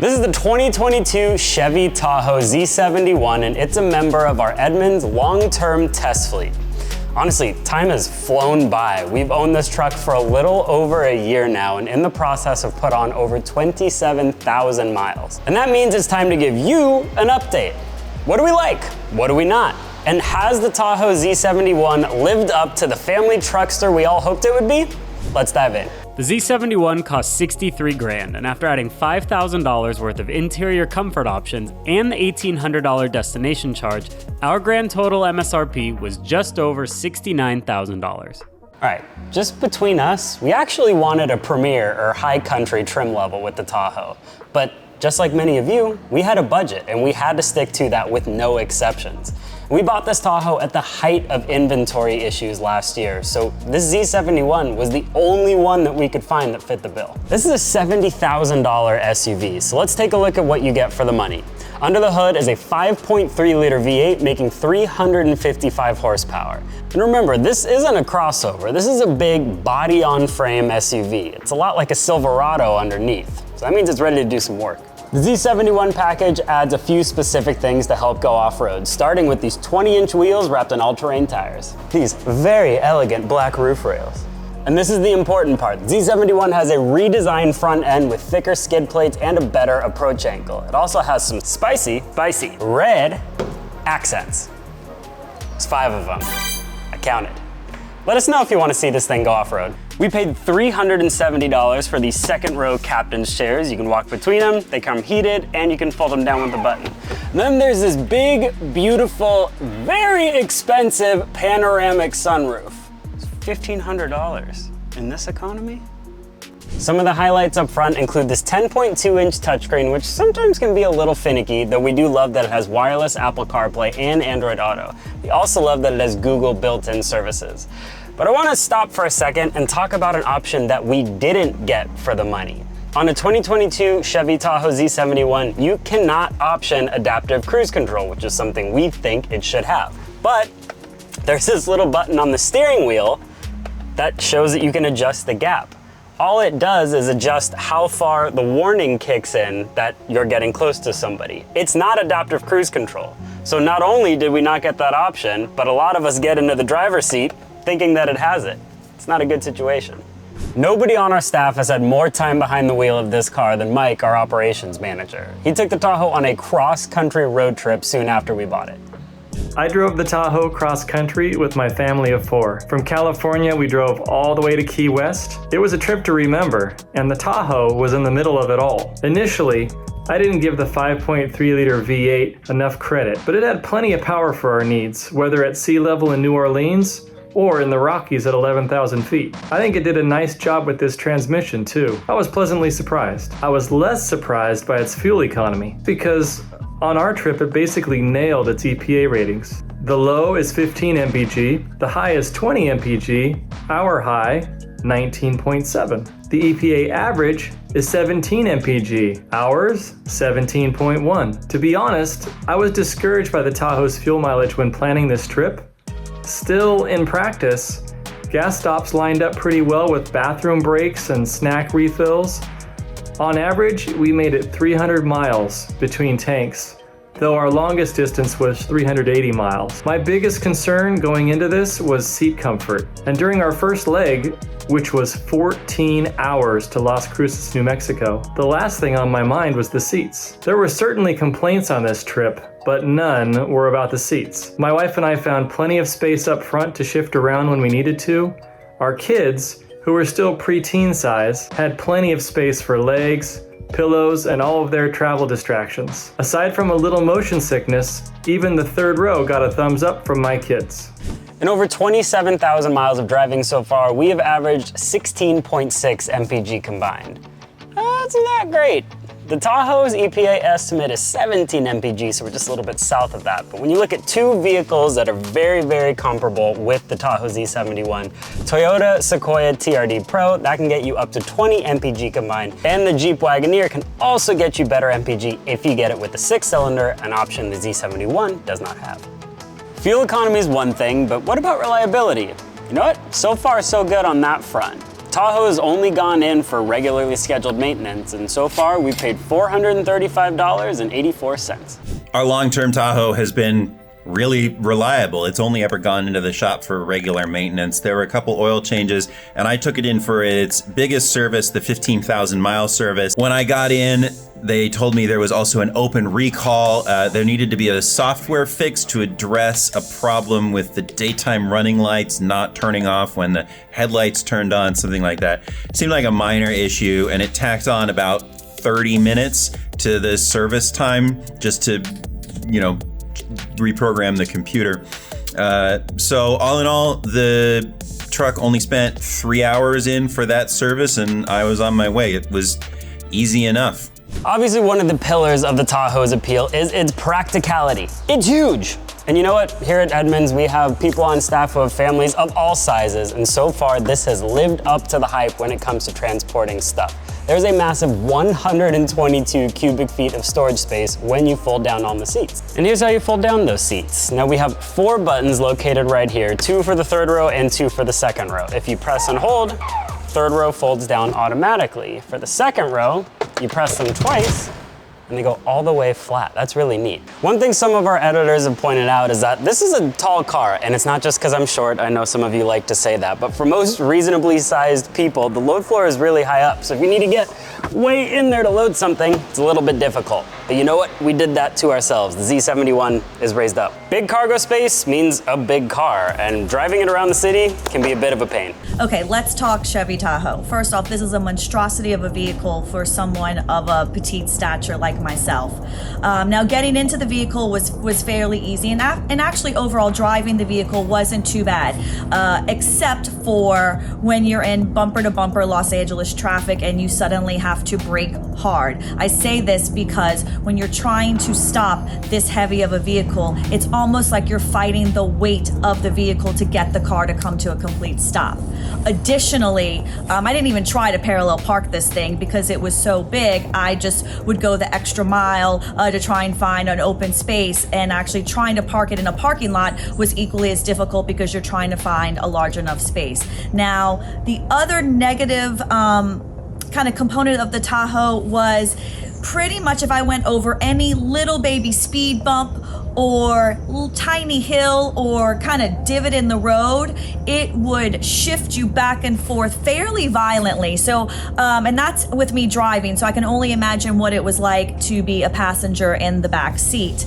This is the 2022 Chevy Tahoe Z71, and it's a member of our Edmunds long-term test fleet. Honestly, time has flown by. We've owned this truck for a little over a year now, and in the process have put on over 27,000 miles. And that means it's time to give you an update. What do we like? What do we not? And has the Tahoe Z71 lived up to the family truckster we all hoped it would be? Let's dive in. The Z71 cost $63,000, and after adding $5,000 worth of interior comfort options and the $1,800 destination charge, our grand total MSRP was just over $69,000. All right, just between us, we actually wanted a premier or high country trim level with the Tahoe, but just like many of you, we had a budget and we had to stick to that with no exceptions. We bought this Tahoe at the height of inventory issues last year, so this Z71 was the only one that we could find that fit the bill. This is a $70,000 SUV, so let's take a look at what you get for the money. Under the hood is a 5.3 liter V8 making 355 horsepower. And remember, this isn't a crossover, this is a big body-on-frame SUV. It's a lot like a Silverado underneath, so that means it's ready to do some work. The Z71 package adds a few specific things to help go off-road, starting with these 20-inch wheels wrapped in all-terrain tires. These very elegant black roof rails. And this is the important part. The Z71 has a redesigned front end with thicker skid plates and a better approach angle. It also has some spicy red accents. There's 5 of them. I counted. Let us know if you want to see this thing go off-road. We paid $370 for these second row captain's chairs. You can walk between them, they come heated, and you can fold them down with the button. And then there's this big, beautiful, very expensive panoramic sunroof. It's $1,500 in this economy. Some of the highlights up front include this 10.2-inch touchscreen, which sometimes can be a little finicky, though we do love that it has wireless Apple CarPlay and Android Auto. We also love that it has Google built-in services. But I want to stop for a second and talk about an option that we didn't get for the money. On a 2022 Chevy Tahoe Z71, you cannot option adaptive cruise control, which is something we think it should have. But there's this little button on the steering wheel that shows that you can adjust the gap. All it does is adjust how far the warning kicks in that you're getting close to somebody. It's not adaptive cruise control. So not only did we not get that option, but a lot of us get into the driver's seat thinking that it has it. It's not a good situation. Nobody on our staff has had more time behind the wheel of this car than Mike, our operations manager. He took the Tahoe on a cross-country road trip soon after we bought it. I drove the Tahoe cross-country with my family of 4. From California, we drove all the way to Key West. It was a trip to remember, and the Tahoe was in the middle of it all. Initially, I didn't give the 5.3-liter V8 enough credit, but it had plenty of power for our needs, whether at sea level in New Orleans or in the Rockies at 11,000 feet. I think it did a nice job with this transmission too. I was pleasantly surprised. I was less surprised by its fuel economy, because on our trip it basically nailed its EPA ratings. The low is 15 mpg, the high is 20 mpg, our high 19.7. The EPA average is 17 mpg, ours 17.1. To be honest, I was discouraged by the Tahoe's fuel mileage when planning this trip. Still, in practice, gas stops lined up pretty well with bathroom breaks and snack refills. On average, we made it 300 miles between tanks, though our longest distance was 380 miles. My biggest concern going into this was seat comfort, and during our first leg, which was 14 hours to Las Cruces, New Mexico, the last thing on my mind was the seats. There were certainly complaints on this trip, but none were about the seats. My wife and I found plenty of space up front to shift around when we needed to. Our kids, who were still preteen size, had plenty of space for legs, pillows, and all of their travel distractions. Aside from a little motion sickness, even the third row got a thumbs up from my kids. In over 27,000 miles of driving so far, we have averaged 16.6 mpg combined. That's not great. The Tahoe's EPA estimate is 17 mpg, so we're just a little bit south of that. But when you look at two vehicles that are very, very comparable with the Tahoe Z71, Toyota Sequoia TRD Pro, that can get you up to 20 mpg combined, and the Jeep Wagoneer can also get you better mpg if you get it with the 6-cylinder, an option the Z71 does not have. Fuel economy is one thing, but what about reliability? You know what? So far, so good on that front. Tahoe has only gone in for regularly scheduled maintenance, and so far we've paid $435.84. Our long-term Tahoe has been really reliable. It's only ever gone into the shop for regular maintenance. There were a couple oil changes, and I took it in for its biggest service, the 15,000 mile service. When I got in, they told me there was also an open recall. There needed to be a software fix to address a problem with the daytime running lights not turning off when the headlights turned on, something like that. It seemed like a minor issue, and it tacked on about 30 minutes to the service time just to, reprogram the computer. So all in all, the truck only spent 3 hours in for that service, and I was on my way. It was easy enough. Obviously, one of the pillars of the Tahoe's appeal is its practicality. It's huge. And you know what? Here at Edmunds, we have people on staff who have families of all sizes, and so far, this has lived up to the hype when it comes to transporting stuff. There's a massive 122 cubic feet of storage space when you fold down on the seats. And here's how you fold down those seats. Now we have 4 buttons located right here, 2 for the third row and 2 for the second row. If you press and hold, third row folds down automatically. For the second row, you press them twice, and they go all the way flat. That's really neat. One thing some of our editors have pointed out is that this is a tall car, and it's not just because I'm short. I know some of you like to say that, but for most reasonably sized people, the load floor is really high up. So if you need to get way in there to load something, it's a little bit difficult. But you know what? We did that to ourselves. The Z71 is raised up. Big cargo space means a big car, and driving it around the city can be a bit of a pain. Okay, let's talk Chevy Tahoe. First off, this is a monstrosity of a vehicle for someone of a petite stature like myself. Now, getting into the vehicle was fairly easy, and actually overall driving the vehicle wasn't too bad, except for when you're in bumper-to-bumper Los Angeles traffic and you suddenly have to brake hard. I say this because when you're trying to stop this heavy of a vehicle, it's almost like you're fighting the weight of the vehicle to get the car to come to a complete stop. Additionally, I didn't even try to parallel park this thing because it was so big. I just would go the extra mile to try and find an open space, and actually trying to park it in a parking lot was equally as difficult because you're trying to find a large enough space. Now, the other negative kind of component of the Tahoe was pretty much if I went over any little baby speed bump or little tiny hill or kind of divot in the road, it would shift you back and forth fairly violently. So, and that's with me driving, so I can only imagine what it was like to be a passenger in the back seat.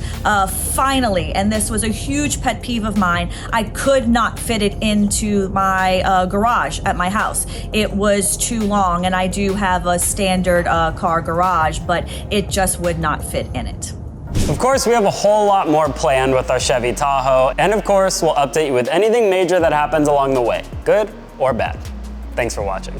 Finally, and this was a huge pet peeve of mine, I could not fit it into my garage at my house. It was too long, and I do have a standard car garage, but it just would not fit in it. Of course, we have a whole lot more planned with our Chevy Tahoe, and of course, we'll update you with anything major that happens along the way, good or bad. Thanks for watching.